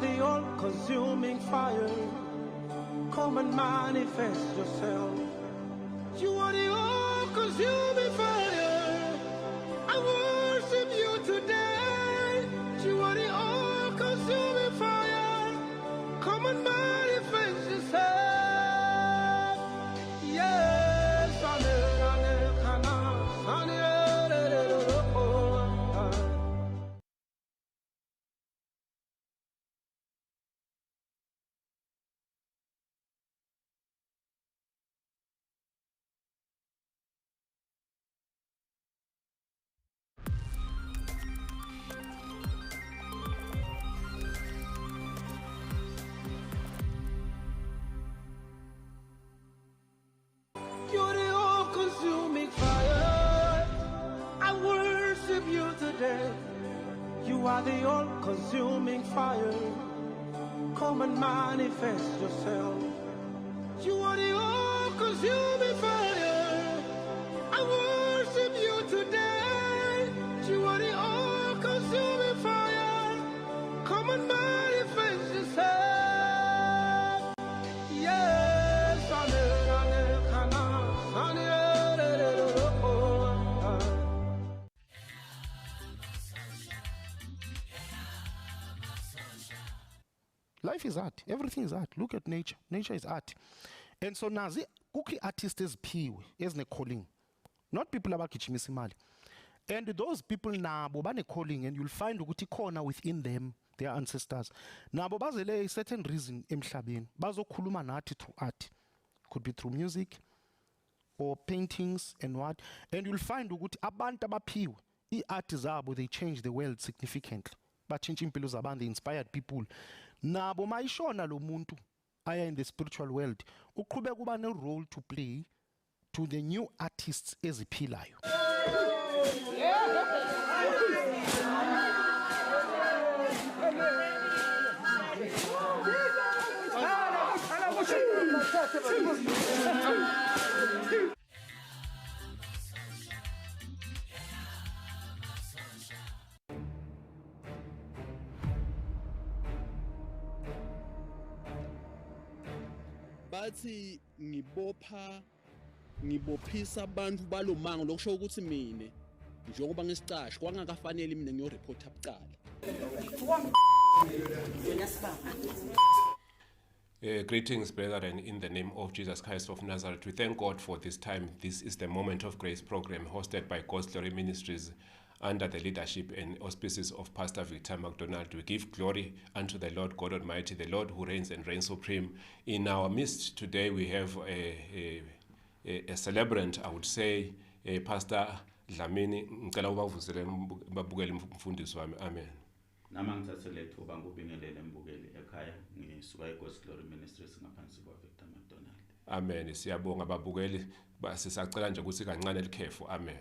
the all-consuming fire. Come and manifest yourself. You are the all-consuming fire. I worship you today. You are the all-consuming fire. Come and manifest yourself. Yes, you're the all-consuming fire. I worship you today. You are the all-consuming fire. Come and manifest yourself. You are the all-consuming fire. I worship you today. You are the all-consuming fire. Come and manifest yourself. Yes, life is art. Everything is art. Look at nature. Nature is art. And so nazi kukho artists eziphiwe ezine calling. Not people abagijimisa imali. And those people nabo bane calling, and you'll find ukuthi khona within them, their ancestors. Nabo bazele a certain reason emhlabeni. Bazokhuluma nathi through art. Could be through music or paintings and what. And you'll find ukuthi abantu abaphiwe i-art zabo, they change the world significantly. Bachinja impilo zabantu, they inspired people. Nabo mayishona lo muntu aya in the spiritual world, uqhubeka kuba ne role to play to the new artists eziphilayo. Bathi ngibophisa abantu balomango lokusho ukuthi mina njengoba ngisicashi kwangakafanele mina ngiyoreport abucala. Greetings, brethren, in the name of Jesus Christ of Nazareth. We thank God for this time. This is the Moment of Grace program hosted by God's Glory Ministries under the leadership and auspices of Pastor Victor McDonald. We give glory unto the Lord God Almighty, the Lord who reigns and reigns supreme. In our midst today, we have a celebrant, I would say, Pastor Dlamini. Ngicela ubavusele babukele umfundisi wami. Amen. Nama ngithathele ithuba ngubingelele embukeli ekhaya ngisuka eGod's Glory Ministries ngaphansi kwa Victor McDonald. Amen. Siyabonga babukeli, sisacela nje ukuthi kancane likhefu. Amen.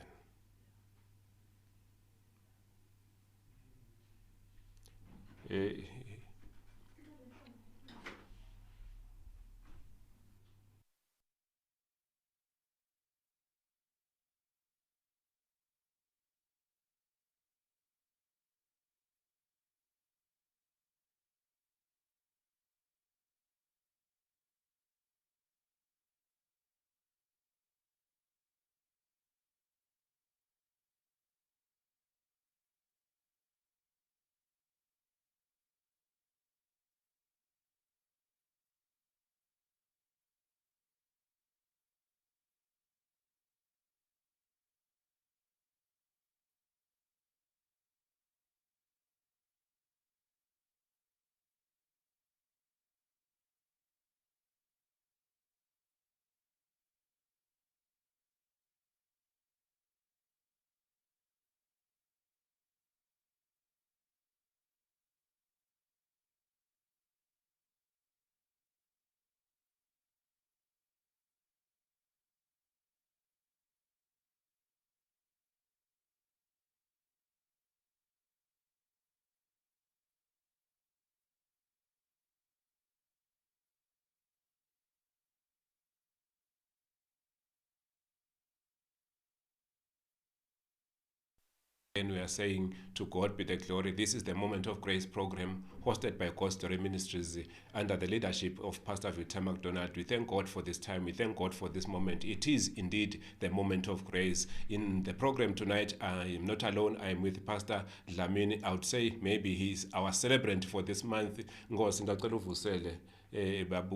And we are saying, to God be the glory. This is the Moment of Grace program hosted by God's Glory Ministries under the leadership of Pastor Victor McDonald. We thank God for this time. We thank God for this moment. It is indeed the moment of grace. In the program tonight, I am not alone. I am with Pastor Dlamini. I would say maybe he's our celebrant for this month. Ngosi ngicela uvusele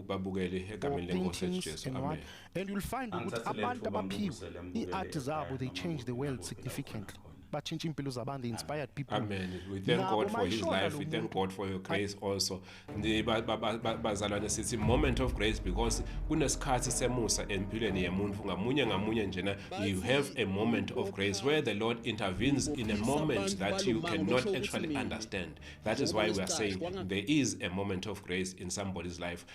babukele egameni lenkosi paintings Jesu. and Amen. what, and you'll find ukuthi abantu abaphiwe i-art zabo, they change the world significantly. Batshintsha impilo zabantu, they inspired people. Amen. We thank God for his life. We thank God for your grace also. Bazalwane sithi moment of grace because kunesikhathi semusa empilweni yemuntu ngamunye njena. You have a moment of grace where the Lord intervenes in a moment that you cannot actually understand. That is why we are saying there is a moment of grace in somebody's life.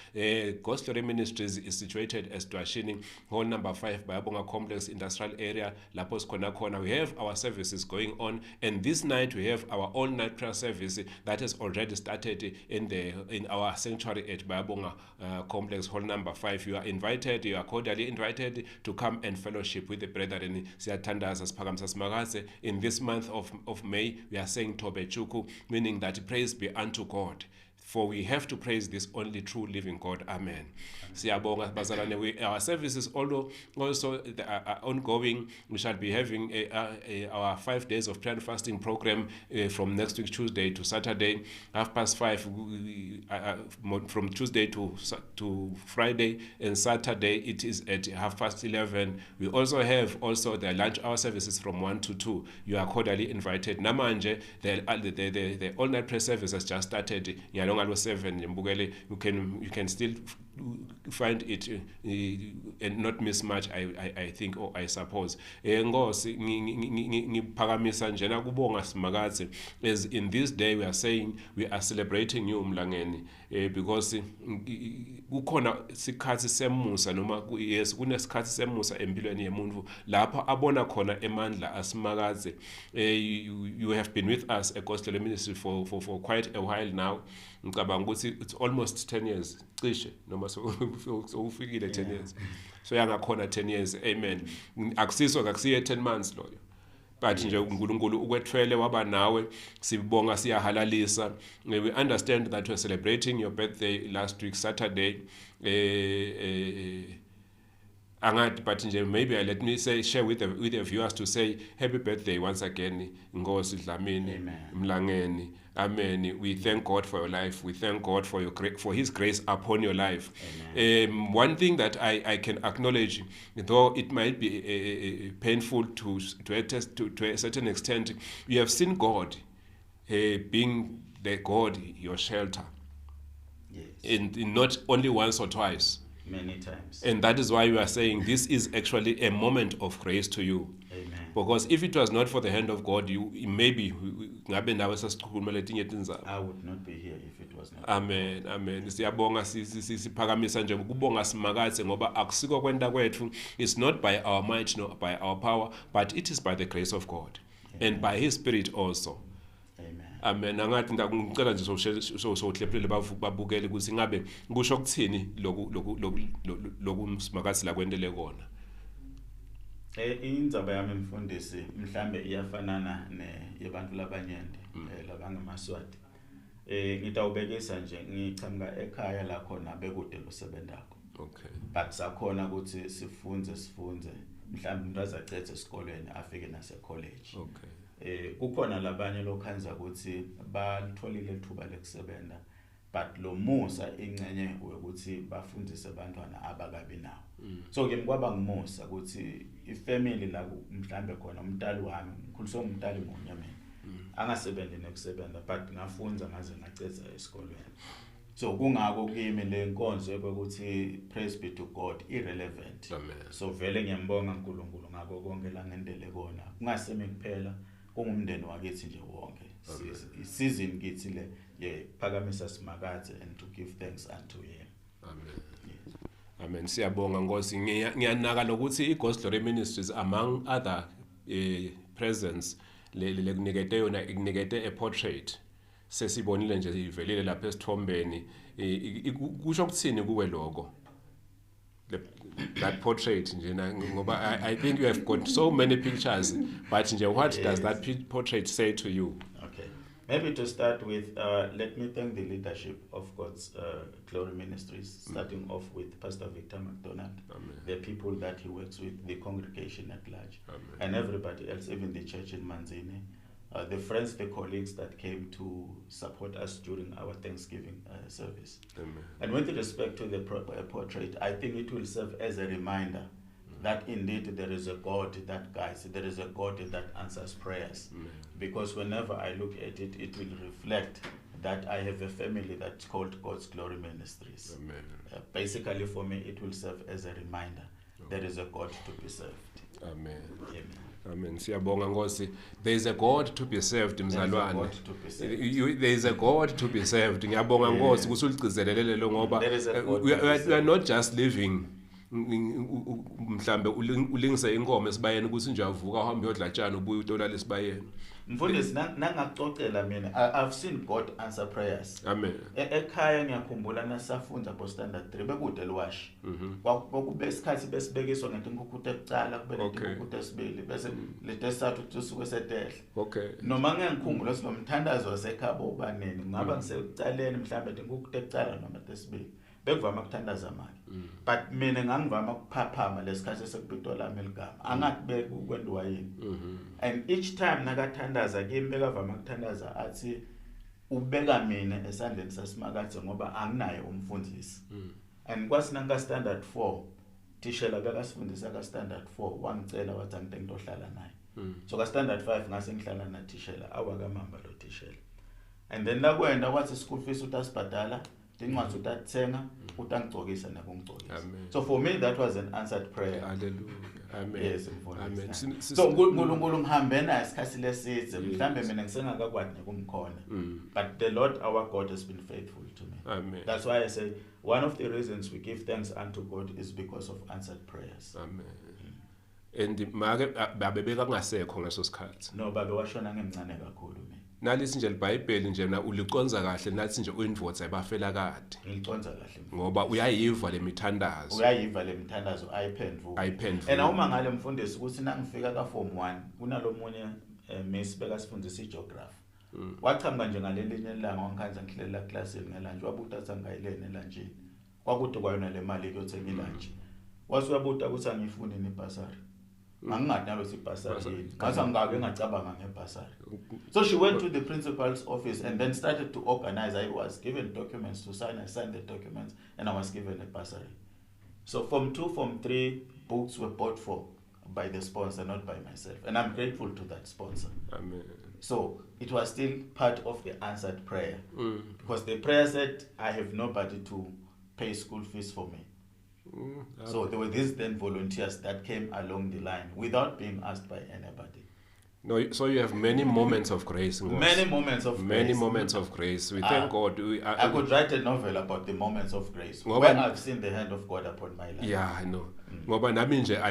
God's Glory Ministries is situated as Dwashini, hall number 5, Bayabonga Complex Industrial Area. Lapho sikhona khona. We have our services going on, and this night we have our all-night prayer service that has already started in our sanctuary at Bayabonga Complex, hall number 5. You are invited, you are cordially invited to come and fellowship with the brethren. Siyathandaza siphakamisa simakaze. In this month of May, we are saying Tobe Chuku, meaning that praise be unto God. For we have to praise this only true living God. Amen. Siyabonga bazalwane. Our services also are ongoing. We shall be having our 5 days of prayer and fasting program from next week Tuesday to Saturday, 5:30. From Tuesday to Friday, and Saturday it is at 11:30. We also have the lunch hour services from 1 to 2. You are cordially invited. Namanje the all night prayer service has just started. 7 you can still find it and not miss much, I think, or I suppose. Ngosi ngiphakamisa njena kubonga simakathe, as in this day we are saying we are celebrating you Mlangeni, because kukhona sikhathi semusa noma yes kunesikhathi semusa empilweni yemuntu lapha abona khona emandla asimakathe. You have been with us at God's Glory Ministry for quite a while now. Ngicabanga ukuthi it's almost 10 years cishe noma so ufikile 10 years. So yangakhona 10 years. Amen. Akusiye 10 months loyo. But nje uNkulunkulu ukwethwele waba nawe, sibonga siyahalalisa. We understand that you are celebrating your birthday last week Saturday. But maybe let me share with the viewers to say happy birthday once again, Ngosi Dlamini Mlangeni. Amen. We thank God for your life. We thank God for His grace upon your life. One thing that I can acknowledge, though it might be painful to a certain extent, you have seen God being the God, your shelter. Yes. And not only once or twice. Many times. And that is why we are saying this is actually a moment of grace to you. Amen. Because if it was not for the hand of God, you maybe I would not be here if it was not. Amen. Amen. Siyabonga siphakamisa nje ukubonga simakathe ngoba akusiko kwenda kwethu. It's not by our might nor by our power, but it is by the grace of God. Amen. And by His Spirit also. Amen. Angathi ngicela nje sohlephele babukele ukuthi ngabe kusho ukuthini loku simakathe la kwendele kona. Indzaba yami mfundisi mhlambe iyafanana yebantu labanyende labangamaswati. Ngitawubekisa nje ngichamuka ekhaya la khona bekude losebenzako. Okay. But sakhona ukuthi sifunze mhlambe umuntu azacethe esikolweni afike nase college. Okay. Kukhona labanye lokhanza ukuthi balitholile ithuba lekusebenta, but lo musa ingcenye ukuthi bafundise abantwana abakabi nawo. So ke mkwaba ngumusa ukuthi ifamily la mhlambe khona umntali wami ngikhuliswe umntali munye mina angasebenzi nekusebenta, but ngafunza ngaze ngacetha esikolweni. So kungako kimi le nkonzo ukuthi praise be to God irrelevant. Amen. So vele ngiyambonga uNkulunkulu ngako konke la ngendele kona, kungasemi kuphela kungumndeni wakithi nje wonke. Isizini kithi le yephakamisa simakathe and to give thanks unto Him. Amen. Yes. Amen. Siyabonga Nkosi. Ngiyanaka lokuthi iGod's Glory Ministries among other presence le kunikete yona ikunikete a portrait. Sesibonile nje ivelile lapha esithombeni. Kusho ukuthini kuwe lokho? that portrait njena ngoba I think you have got so many pictures, but nje what does that portrait say to you? Okay. Maybe to start with, let me thank the leadership of God's Glory Ministries, starting off with Pastor Victor McDonald, the people that he works with, the congregation at large, and everybody else, even the church in Manzini, the friends, the colleagues that came to support us during our Thanksgiving service. And with respect to the portrait, I think it will serve as a reminder that indeed there is a God that guides, there is a God that answers prayers. Because whenever I look at it, it will reflect that I have a family that's called God's Glory Ministries. Basically for me, it will serve as a reminder there is a God to be served. Amen. Amen. Amen. Siyabonga Nkosi. There is a God to be served, mzalwane. God to be served. There is a God to be served. Ngiyabonga Nkosi ukuthi uligcizelele lo ngoba There is a God we to be are not just living mhlambe ulingise inkomo esibayeni ukuthi nje avuka uhambe uyodla tshana ubuye utolala esibayeni. Mfundisi nangacocela mina, I've seen God answer prayers. Amen. Ekhaya ngiyakhumbula nasafunda bo standard 3 bekude liwashi. Kwakube isikhathi besibekiswa ngento inkukhuthi ekucala kube inkukhuthi esibili bese letesathu tusuke setehle. Okay. Noma ngengikhumbula sinomthandazo wasekhaba ubaneni ngaba ngisekucaleni mhlambe inkukhuthi ekucala noma tesibili. Bekuvama ukuthandaza amali. But mina ngangivama ukuphaphama lesikhathi sekubito lami eligama. Angathi bekwenziwa yini. And each time nakathandaza kimi bekavama ukuthandaza athi ubeka mina esandleni sasimakathe ngoba anginaye umfundisi. And kwasinanga standard 4 tishela bekasifundisa ka standard 4 wangicela wathi angite ngizohlala naye. So ka standard 5 ngase ngihlala na tishela awakamamba lo tishela. And then nakwenda wathi school fees utasibhadala incwadi utathenga utangigcokisa nakungigcokisa. So for me that was an answered prayer. Hallelujah. Amen. Yes, Amen. So uNkulunkulu ngihambe naye isikhathi lesizwe mhlambe mina ngisengakakwadi nekumkhona. But the Lord our God has been faithful to me. Amen. That's why I say one of the reasons we give thanks unto God is because of answered prayers. Amen. And make babebeka kungasekho ngaso sikhathi. No babe washona ngemncane kakhulu mina. Nalisi nje iBhayibheli nje na uliconza kahle nathi nje uindvodza ebafela kade. Ngiliconza kahle. Ngoba uyayiva lemithandazo. Uyayiva lemithandazo ayiphendvuka. And uma ngale mfundisi ukuthi nangifika ka form 1 kunalomunye miss beka sifundisa igeography. Wachamba nje ngalelinye ilanga wangikhanza ngihlelela classini ngelanje wabuta athi angayilene elanjini. Kwakude kwayona le mali yokuthenga ilanje. Wasuyabuta ukuthi angifuni ibhasari. Angingadalo sibhasari. Ngase ngake ngacabanga ngebhasari. So she went to the principal's office and then started to organize. I was given documents to sign. I signed the documents and I was given a bursary. So Form 2, Form 3 books were bought for by the sponsor, not by myself. And I'm grateful to that sponsor. Amen. So it was still part of the answered prayer. Because the prayer said, I have nobody to pay school fees for me. So there were these then volunteers that came along the line without being asked by anybody. No, so you have many moments of grace. Many moments of grace. Many moments of grace. We thank God. I could write a novel about the moments of grace when I've seen the hand of God upon my life. Yeah, I know. Ngoba nami nje I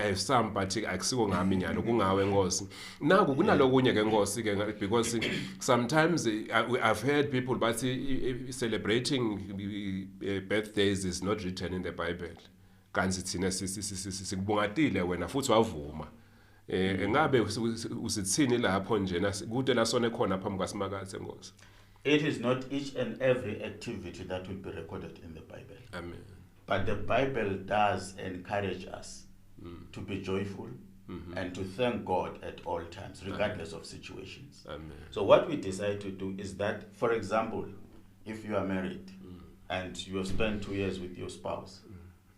have some but akusiko ngami nyalo kungawe Nkosi. Naku kunalokunye ke Nkosi ke because sometimes I've heard people but celebrating birthdays is not written in the Bible. Kanti thina sikubongatile wena futhi wavuma. Ngabe usithini lapho nje kude la sone khona phambi kwaSimakathe Nkosi. It is not each and every activity that will be recorded in the Bible. Amen. But the Bible does encourage us to be joyful and to thank God at all times, regardless of situations. Amen. So what we decide to do is that, for example, if you are married and you have spent 2 years with your spouse,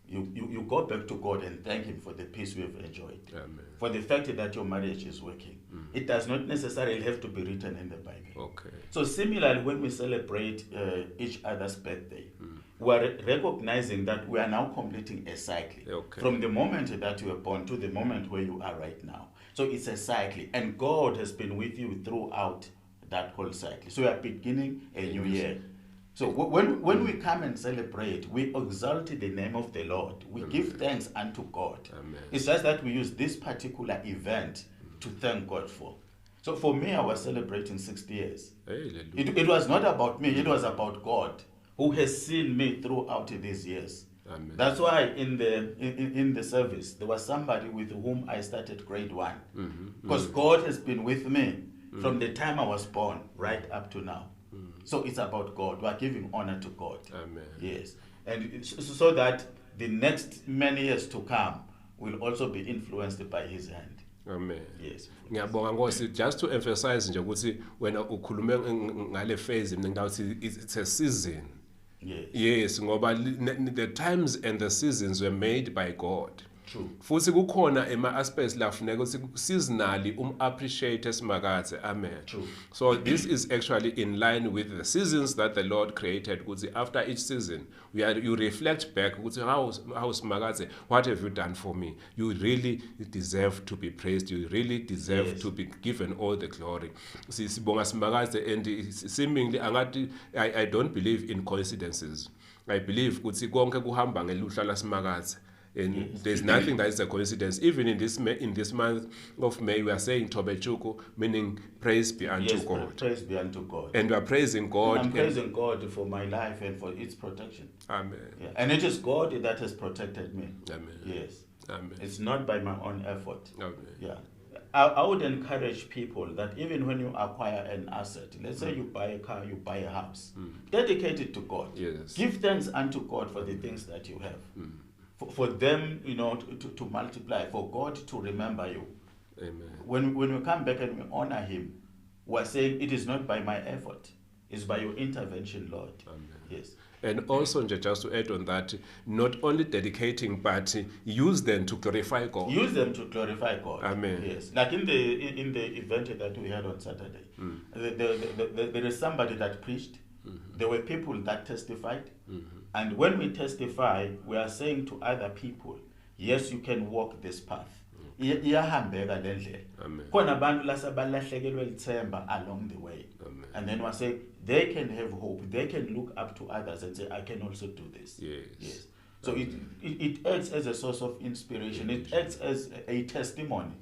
you go back to God and thank Him for the peace we have enjoyed. Amen. For the fact that your marriage is working. It does not necessarily have to be written in the Bible. Okay. So similarly, when we celebrate each other's birthday, we are recognizing that we are now completing a cycle. Okay. From the moment that you were born to the moment where you are right now. So it's a cycle. And God has been with you throughout that whole cycle. So we are beginning a new year. So when we come and celebrate, we exalt the name of the Lord. We give thanks unto God. Amen. It's just that we use this particular event to thank God for. So for me, I was celebrating 60 years. It was not about me. It was about God who has seen me throughout these years. Amen. That's why in the service there was somebody with whom I started grade 1. Because God has been with me from the time I was born right up to now. So it's about God. We are giving honor to God. Amen. Yes. And so that the next many years to come will also be influenced by his hand. Amen. Yes. Ngiyabonga Nkosi, just to emphasize nje ukuthi wena ukhulume ngale phase mina ngawuthi it's a season. Yes. Yes, ngoba the times and the seasons were made by God. True. Futhi kukhona ema aspects la kufuneka ukuthi seasonally appreciate Simakadze. Amen. True. So this is actually in line with the seasons that the Lord created. Ukuthi after each season you reflect back ukuthi how Simakadze, what have you done for me? You really deserve to be praised. You really deserve Yes. to be given all the glory. Sibonga Simakadze, and seemingly I don't believe in coincidences. I believe ukuthi konke kuhamba ngeluhla la Simakadze. And there's nothing that is a coincidence. Even in this month of May, we are saying Tobechuku, meaning praise be unto Yes, God. praise be unto God. And we are praising God. And I'm praising God for my life and for its protection. Amen. Yeah. And it is God that has protected me. Amen. Yes. Amen. It's not by my own effort. Amen. Yeah. I would encourage people that even when you acquire an asset, let's say you buy a car, you buy a house, dedicate it to God. Yes. Give thanks unto God for the things that you have. For them, to multiply, for God to remember you. Amen. When we come back and we honor him, we're saying it is not by my effort, it's by your intervention, Lord. Amen. Yes. And also, just to add on that, not only dedicating, but use them to glorify God. Use them to glorify God. Amen. Yes. Like in the event that we had on Saturday, there is somebody that preached. There were people that testified. And when we testify, we are saying to other people, yes, you can walk this path. Iyahambeka le ndlela. Amen. Khona abantu lasabalahlekelwe lithemba along the way. Amen. And then we say they can have hope. They can look up to others and say, I can also do this. Yes. Yes. So it acts as a source of inspiration. It acts as a testimony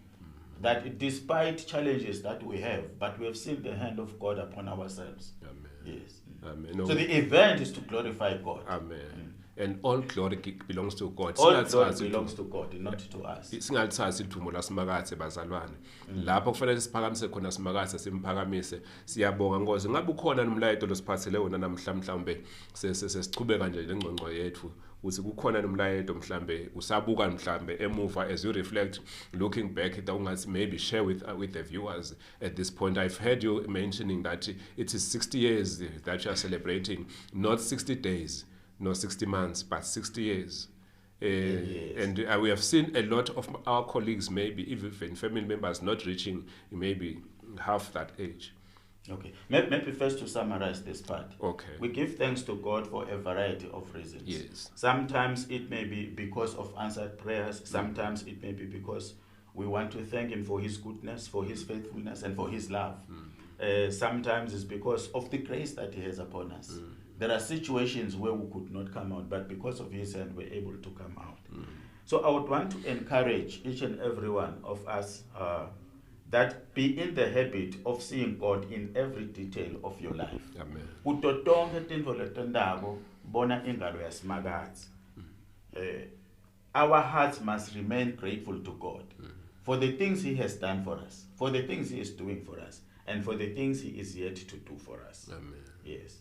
that despite challenges that we have, but we have seen the hand of God upon ourselves. Amen. Yes. Amen. So the event is to glorify God. Amen. And all glory belongs to God. All glory belongs to God, not to us. Singalithathi ithumo la Simakadze bazalwane. Lapho kufanele siphakamise khona Simakadze simphakamise. Siyabonga Nkosi. Ngabe ukhona nomlayeto losiphathele wona namhla mhlambe sesichubeka nje lengcongco yethu. Uthi kukhona nomlayeto mhlambe usabuka mhlambe emuva as you reflect looking back that ungathi maybe share with the viewers at this point. I've heard you mentioning that it is 60 years that you are celebrating, not 60 days, not 60 months, but 60 years. Yes. And we have seen a lot of our colleagues, maybe even family members, not reaching maybe half that age. Okay. Maybe first to summarize this part. Okay. We give thanks to God for a variety of reasons. Yes. Sometimes it may be because of answered prayers. Sometimes it may be because we want to thank him for his goodness, for his faithfulness, and for his love. Sometimes it's because of the grace that he has upon us. There are situations where we could not come out, but because of his hand, we're able to come out. So I would want to encourage each and every one of us that be in the habit of seeing God in every detail of your life. Amen. Kuto tonke tintfo letentako, bona ingalo ya Simakadze. Our hearts must remain grateful to God for the things he has done for us, for the things he is doing for us, and for the things he is yet to do for us. Amen. Yes.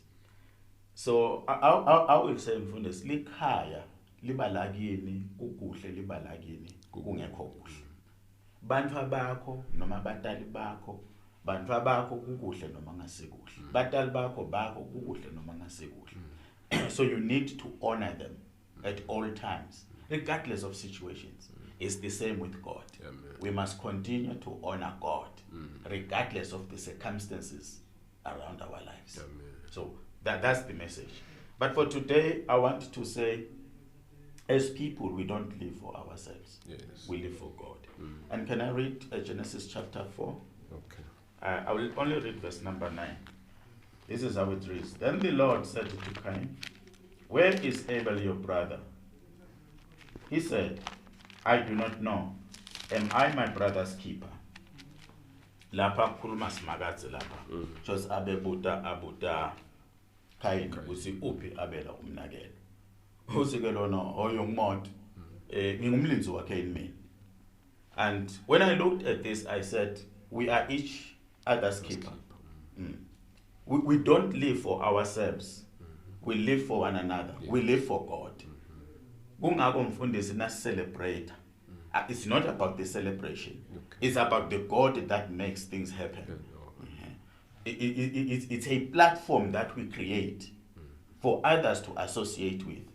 So I will say mfundisi likhaya liba lakini kukuhle liba lakini kungekho kuhle. Bantfu bakho noma batali bakho, bantfu bakho kukuhle noma ngasekuhle. Batali bakho kukuhle noma ngasekuhle. So you need to honor them at all times, regardless of situations. It's the same with God. Amen. We must continue to honor God, regardless of the circumstances around our lives. Amen. So that's the message. But for today, I want to say, as people, we don't live for ourselves. Yes. We live for God. And can I read Genesis chapter 4? Okay. I will only read verse number 9. This is how it reads. Then the Lord said to Cain, "Where is Abel your brother?" He said, "I do not know. Am I my brother's keeper?" Lapha khuluma Simakadze lapha. Just abuta Cain uthi uphi Abela umnakelo. usike lona oyongimoto ngingumlinzi wakhe yini. And when I looked at this, I said, we are each other's keeper. We don't live for ourselves. We live for one another. We live for God. Kungako mfundisi na celebrate. It's not about the celebration. It's about the God that makes things happen. It's a platform that we create for others to associate with,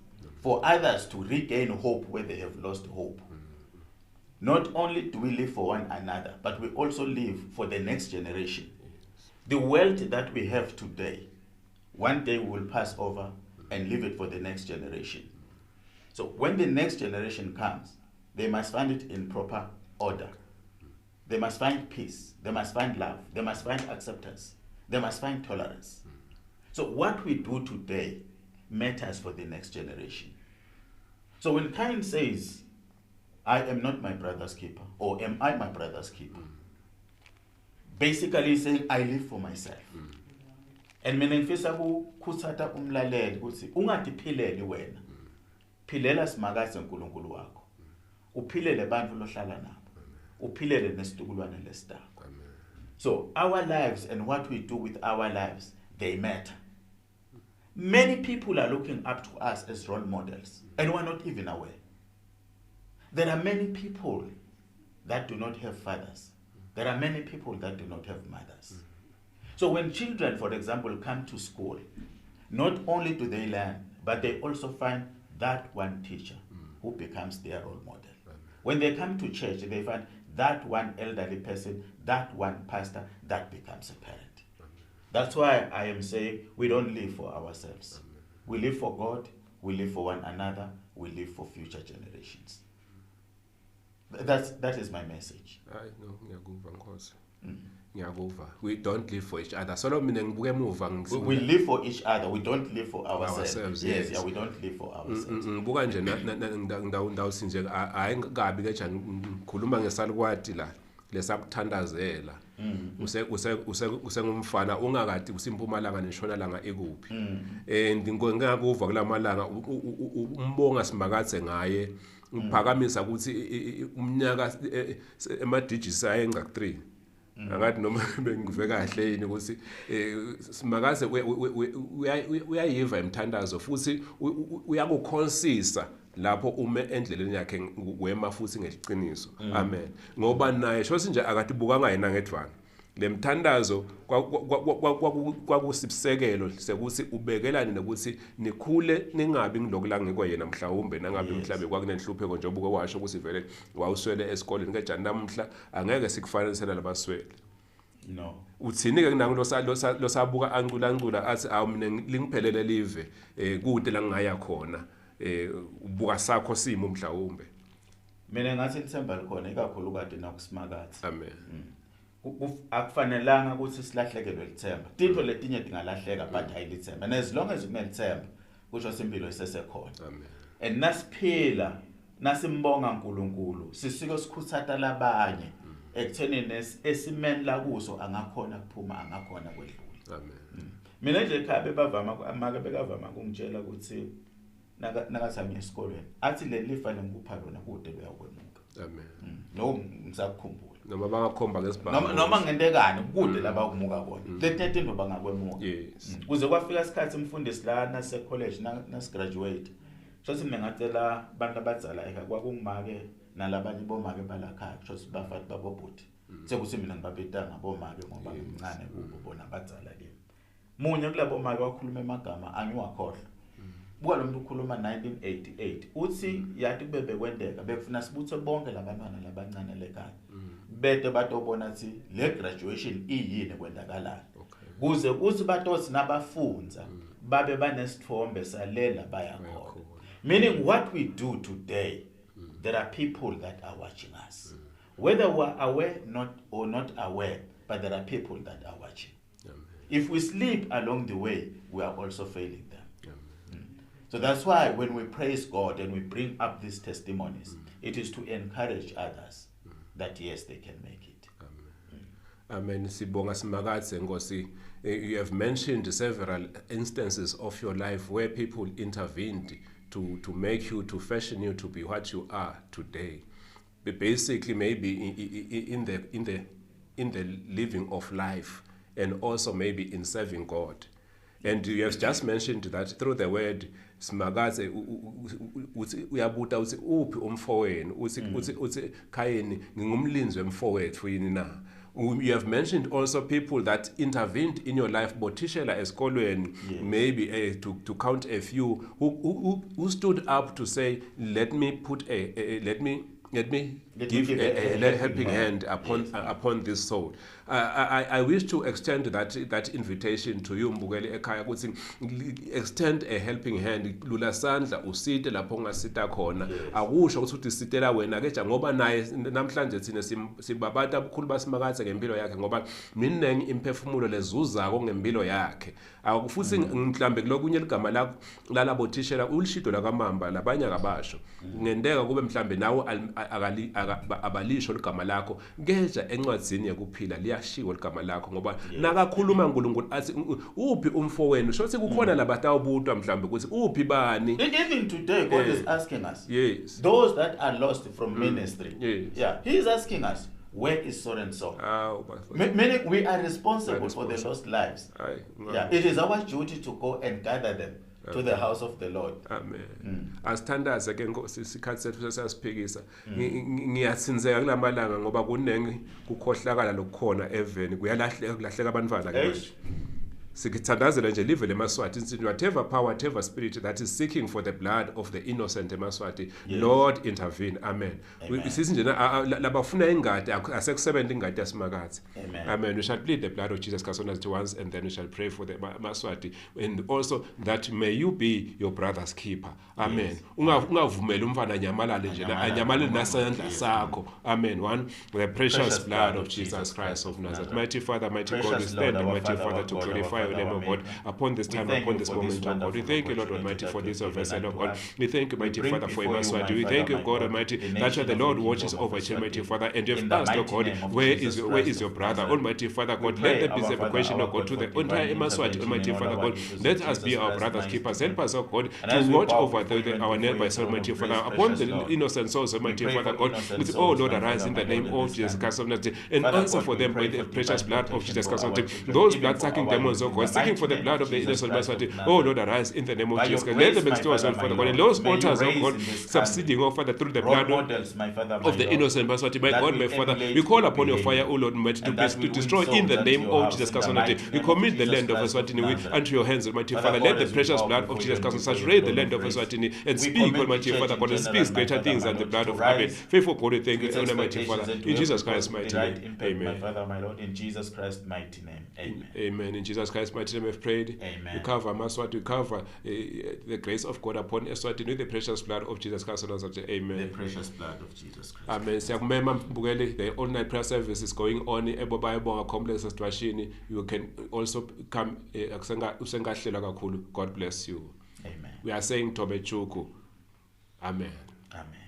for others to regain hope where they have lost hope. Not only do we live for one another, but we also live for the next generation. The wealth that we have today, one day we will pass over and leave it for the next generation. So when the next generation comes, they must find it in proper order. They must find peace. They must find love. They must find acceptance. They must find tolerance. So what we do today matters for the next generation. So when Cain says, I am not my brother's keeper, or am I my brother's keeper? Basically saying, I live for myself. And mina ngifisa ukukhuthata umlaleli ukuthi ungadiphileli wena. Philela simakaze uNkulunkulu wakho. Uphilele abantu lohlala nabo. Uphilele nesitukulwane lesitaba. So our lives and what we do with our lives, they matter. Many people are looking up to us as role models, and we're not even aware. There are many people that do not have fathers. There are many people that do not have mothers. So when children, for example, come to school, not only do they learn, but they also find that one teacher who becomes their role model. When they come to church, they find that one elderly person, that one pastor, that becomes a parent. That's why I am saying we don't live for ourselves. We live for God, we live for one another, we live for future generations. That is my message. No, ngiyakuva Nkosi. Ngiyakuva. We don't live for each other. Solo mina ngibuke emuva we live for each other. We don't live for ourselves. Yes, yeah, we don't live for ourselves. Ngibuka nje ndawusi nje hayi kabi ke njani ngikhuluma ngesalukwati la lesakuthandazela. Usengumfana ungakade usimpumalanga neshonalanga ekuphi. Ngingekuva kulamalanga umbonga simakathe ngaye. Uphakamisa ukuthi umnyaka ema-digits ayenga 3 ngathi noma bengive kahle yini ukuthi simakaze uyayiva emthandazo futhi uyakukhonsisa lapho ume endleleni yakhe wema futhi ngeliqiniso. Amen. Ngoba naye shosi nje akade bukanga yena ngedvana lemthandazo kwakusisekelo sekuthi ubekelane nokuthi nikhule ningabi ngilokula ngikho yena mhlawumbe nangabe mhlabe kwakunenhlupheko nje obuke washo ukuthi vele wawuswele esikoleni kanjani namhla angeke sikufanisela labaswele. No. Uthini ke nangu lo sabuka ancula athi awu mina lingiphelele live kude la ngaya khona ubuka sakho simo mhlawumbe. Mina ngathi lithemba likhona ikakhulu kade nakusimakathi. Amen. Akufanelanga ukuthi silahlekelwe lithemba. Into letinye dingalahleka but ayilithemba. And as long as unelithemba kusho simpilo isesekhona. Amen. And nasiphila nasimbonga uNkulunkulu sisike sikhuthata labanye ekuthenini esimeni la kuso angakhona kuphuma angakhona kwedlula. Amen. Mina nje ekhaya bebavama amake bekavama ukungitshela ukuthi nakasami esikolweni athi le lifa lengikupha lona kude luyakwemuka. Amen. No ngisakukhumbula. Noma bangakhomba ngesibhamu. Noma ngendekani kude laba ukumuka bona. Lethe into bangakwemuka. Yes. Kuze kwafika isikhathi umfundisi la nase college nasigraduate. Shothi mina ngacela abantu abadzala eka kwakungimake nalabanye bomake balakhaya shothi bafati babobhuti. Sekuthi mina ngibabetanga bomake ngoba ngimncane kubo bona abadzala kimi. Munye kulabo make wakhuluma emagama angiwakhohlwa. Buka lo muntu ukhuluma 1988 uthi yathi bebe kwendeka bekufuna sibuthe bonke labantwana labancane lekaya. Bede batobona ukuthi le graduation iyini kwendakalana. Kuze uthi batothi nabafunza babe banesithombe salela bayakhona. Meaning what we do today, there are people that are watching us. Whether we're aware or not aware, but there are people that are watching. If we sleep along the way, we are also failing them. So that's why when we praise God and we bring up these testimonies, it is to encourage others that yes, they can make it. Amen. Sibonga simakathe Nkosi. You have mentioned several instances of your life where people intervened to make you, to fashion you to be what you are today. But basically, maybe in the living of life, and also maybe in serving God. And you have just mentioned that through the word simakaze uyabuta uthi uphi umfowenu uthi Kayini ngingumlinzi wemfowethu yini na. You have mentioned also people that intervened in your life, bothishela esikolweni, maybe to count a few who stood up to say, let me give a helping hand upon this soul. I wish to extend that invitation to you, Mbukeli ekhaya, ukuthi extend a helping hand. Lula sandla usite lapho ongasita khona. Akusho ukuthi sitela wena ke ngoba naye namhlanje thina sibabata abukhulu basimakaze ngempilo yakhe ngoba miningi imphefumulo lezuzako ngempilo yakhe. Akufuthi mhlambe kulokunye ligama lakho lalabothishela ulishido lakamamba labanye akabasho. Ngendeka kube mhlambe nawo abalisho ligama lakho keja encwadzini yokuphila liyashiwo ligama lakho ngoba nakakhuluma uNkulunkulu athi uphi umfowenu shothi kukhona labatawubutwa mhlambe ukuthi uphi bani. Even today God is asking us, yes, those that are lost from ministry, yes, yeah, he is asking us, where is so and so? Meaning we are responsible for the lost lives. Yeah, it is our duty to go and gather them to the house of the Lord. Amen. Asithandaze ke isikhathi sethu sesiphikisa. Ngiyatsinzeka kulamalanga ngoba kunengi kukhohlakala lokukhona eveni kuyalahleka abantwana ke manje. Sikithandazela nje live leMaswati insithi whatever power, whatever spirit that is seeking for the blood of the innocent eMaswati, Lord intervene. Amen. Sisi nje labafuna ingadi asekusebenza ingadi yasimakathi. Amen. We shall plead the blood of Jesus Christ once, and then we shall pray for the Maswati, and also that may you be your brother's keeper. Amen. Ungavumela umfana nyamalale nje anyamalale nasandla sakho. Amen. One, the precious blood of Jesus Christ of Nazareth. Mighty Father, mighty God, we stand, mighty Father, to glorify your name, O God, upon this time, upon this moment, O God. We thank you, Lord Almighty, for this vessel, O God. We thank you, mighty Father, for Maswati. We thank you, God Almighty, that the Lord watches over you, mighty Father, and you have asked, O God, where is your brother, Almighty Father, God. Let there be a question, O God, to the entire Maswati, Almighty Father, God. Let us be our brothers' keepers. Help us, O God, to watch over our neighbors, Almighty Father, upon the innocent souls, Almighty Father, God. With oh Lord, arise in the name of Jesus Christ of Nazareth, and answer for them by the precious blood of Jesus Christ of Nazareth. Those blood-sucking demons, O God, seeking for the blood of the innocent Maswati. Oh Lord, arise in the name of Jesus Christ. Let them extol us, Father God. And those altars, oh God, subsiding, oh Father, through the blood of the innocent Maswati. My God, my Father, we call upon your fire, O Lord, to destroy in the name of Jesus Christ. We commit the land of Eswatini unto your hands, Almighty Father. Let the precious blood of Jesus Christ saturate the land of Eswatini and speak, Almighty Father God, and speak greater things than the blood of Abel. Faithful God, we thank you, Almighty Father. In Jesus Christ's mighty name. Amen. My Father, my Lord, in Jesus Christ's mighty name. Amen. Amen. In Jesus Christ's mighty name we've prayed. Amen. We cover Maswati, we cover the grace of God upon Eswatini with the precious blood of Jesus Christ. Amen. The precious blood of Jesus Christ. Amen. Siyakumema Mbukeli, the all-night prayer service is going on eBobayabonga complex Eswatini. You can also come usengahlelwa kakhulu. God bless you. Amen. We are saying Tobe Chuku. Amen. Amen.